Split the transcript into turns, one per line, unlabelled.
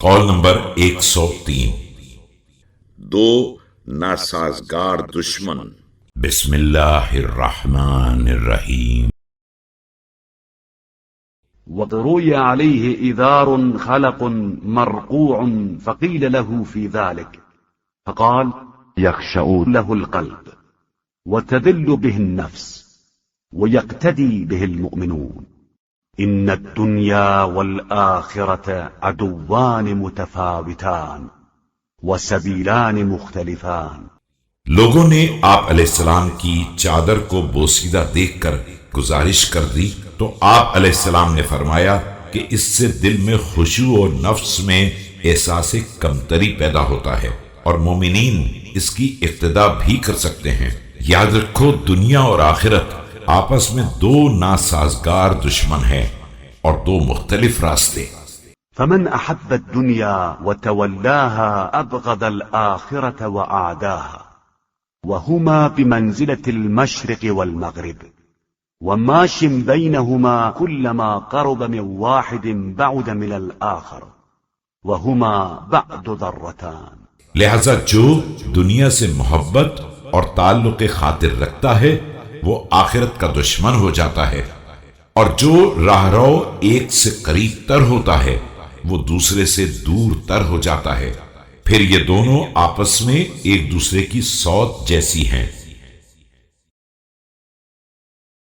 قول نمبر 103۔
دو ناسازگار دشمن۔
بسم اللہ الرحمن الرحیم۔
وروي عليه إذار خلق مرقوع فقيل له في ذلك فقال يخشأ له القلب وتذل به النفس ويقتدي به المؤمنون إن الدنيا والآخرة عدوان متفاوتان وسبيلان مختلفان۔
لوگوں نے آپ علیہ السلام کی چادر کو بوسیدہ دیکھ کر گزارش کر دی تو آپ علیہ السلام نے فرمایا کہ اس سے دل میں خشوع اور نفس میں احساس کمتری پیدا ہوتا ہے، اور مومنین اس کی اقتدا بھی کر سکتے ہیں۔ یاد رکھو، دنیا اور آخرت آپس میں دو ناسازگار دشمن ہیں اور دو مختلف راستے۔
فمن أحب الدنيا وتولاها أبغض الآخرة وأعداها وهما بمنزلة المشرق والمغرب وماش بينهما كلما قرب من واحد بعد من الآخر وهما بعد ذرتان۔
لہذا جو دنیا سے محبت اور تعلق خاطر رکھتا ہے وہ آخرت کا دشمن ہو جاتا ہے، اور جو راہ رو ایک سے قریب تر ہوتا ہے وہ دوسرے سے دور تر ہو جاتا ہے، پھر یہ دونوں آپس میں ایک دوسرے کی سوت جیسی ہیں۔